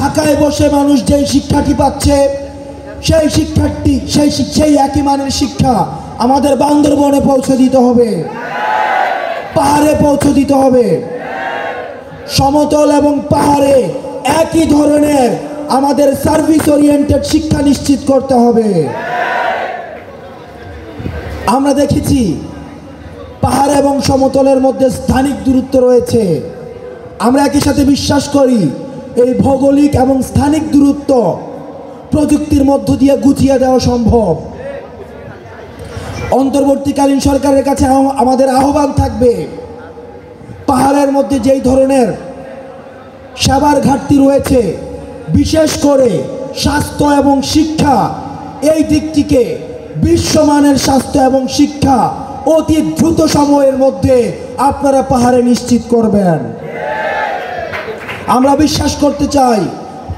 ঢাকায় বসে মানুষ যেই শিক্ষাটি পাচ্ছে সেই একই মানের শিক্ষা আমাদের বান্দরবনে পৌঁছে দিতে হবে, পাহাড়ে পৌঁছে দিতে হবে। সমতল এবং পাহাড়ে একই ধরনের আমাদের সার্ভিস ওরিয়েন্টেড শিক্ষা নিশ্চিত করতে হবে। আমরা দেখেছি পাহাড় এবং সমতলের মধ্যে স্থানিক দূরত্ব রয়েছে। আমরা একই সাথে বিশ্বাস করি এই ভৌগোলিক এবং স্থানিক দূরত্ব প্রযুক্তির মধ্য দিয়ে গুছিয়ে দেওয়া সম্ভব। অন্তর্বর্তীকালীন সরকারের কাছে আমাদের আহ্বান থাকবে, পাহাড়ের মধ্যে যেই ধরনের সেবার ঘাটতি রয়েছে, বিশেষ করে স্বাস্থ্য এবং শিক্ষা, এই দিকটিকে বিশ্বমানের স্বাস্থ্য এবং শিক্ষা অতি দ্রুত সময়ের মধ্যে আপনারা পাহাড়ে নিশ্চিত করবেন। আমরা বিশ্বাস করতে চাই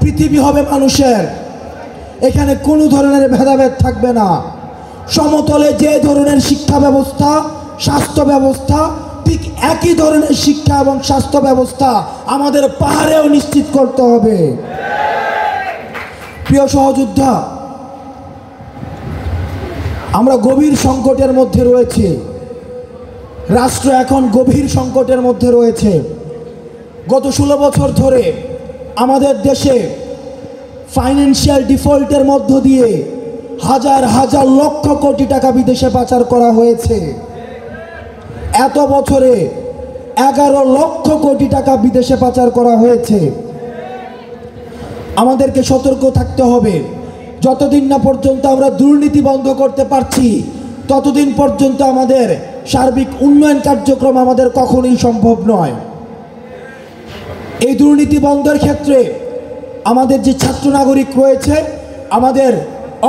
পৃথিবী হবে মানুষের, এখানে কোনো ধরনের ভেদাভেদ থাকবে না। সমতলে যে ধরনের শিক্ষা ব্যবস্থা, স্বাস্থ্য ব্যবস্থা, ঠিক একই ধরনের শিক্ষা এবং স্বাস্থ্য ব্যবস্থা আমাদের পাহাড়েও নিশ্চিত করতে হবে। প্রিয় সহযোদ্ধা, আমরা গভীর সংকটের মধ্যে রয়েছি, রাষ্ট্র এখন গভীর সংকটের মধ্যে রয়েছে। গত 16 বছর ধরে আমাদের দেশে ফাইন্যান্সিয়াল ডিফল্টের মধ্য দিয়ে হাজার হাজার লক্ষ কোটি টাকা বিদেশে পাচার করা হয়েছে। এত বছরে 11 লক্ষ কোটি টাকা বিদেশে পাচার করা হয়েছে। আমাদেরকে সতর্ক থাকতে হবে, যতদিন না পর্যন্ত আমরা দুর্নীতি বন্ধ করতে পারছি ততদিন পর্যন্ত আমাদের সার্বিক উন্নয়ন কার্যক্রম আমাদের কখনোই সম্ভব নয়। এই দুর্নীতি বন্ধের ক্ষেত্রে আমাদের যে ছাত্র নাগরিক রয়েছে, আমাদের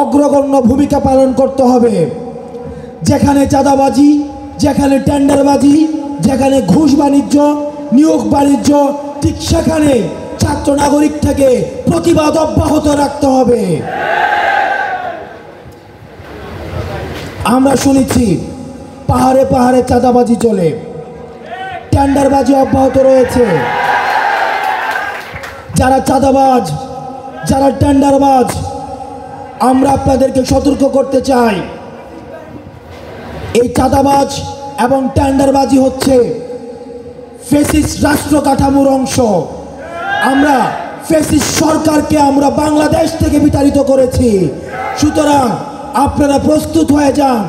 অগ্রগণ্য ভূমিকা পালন করতে হবে। যেখানে চাঁদাবাজি, যেখানে টেন্ডারবাজি, যেখানে ঘুষ বাণিজ্য, নিয়োগ বাণিজ্য, ঠিক সেখানে ছাত্র নাগরিক থেকে প্রতিবাদ অব্যাহত রাখতে হবে। আমরা শুনেছি পাহাড়ে পাহাড়ে চাঁদাবাজি চলে, টেন্ডারবাজি অব্যাহত রয়েছে। যারা চাঁদাবাজ, যারা টেন্ডারবাজ, আমরা আপনাদেরকে সতর্ক করতে চাই, এই চাঁদাবাজ এবং টেন্ডারবাজি হচ্ছে ফ্যাসিস্ট রাষ্ট্র কাঠামোর অংশ। আমরা ফ্যাসিস্ট সরকারকে আমরা বাংলাদেশ থেকে বিতাড়িত করেছি। সুতরাং আপনারা প্রস্তুত হয়ে যান।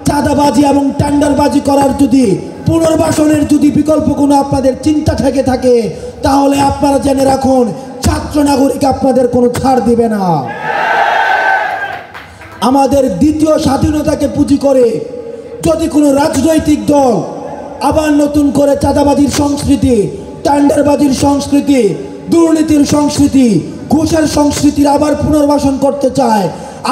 চাঁদাবাজি এবং টেন্ডারবাজি করার যদি পুনর্বাসনের যদি বিকল্প কোনো আপনাদের চিন্তা থেকে থাকে, তাহলে আপনারা জেনে রাখুন ছাত্র নাগরিক আপনাদের কোনো ছাড় দিবে না। আমাদের দ্বিতীয় স্বাধীনতাকে পুঁজি করে যদি কোনো রাজনৈতিক দল আবার নতুন করে চাঁদাবাজির সংস্কৃতি, টেন্ডারবাজির সংস্কৃতি, দুর্নীতির সংস্কৃতি, ঘুষের সংস্কৃতির আবার পুনর্বাসন করতে চায়,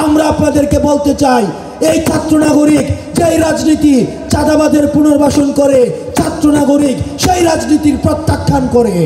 আমরা আপনাদেরকে বলতে চাই, এই ছাত্র নাগরিক যেই রাজনীতি চাঁদাবাজের পুনর্বাসন করে, ছাত্র নাগরিক সেই রাজনীতির প্রত্যাখ্যান করে।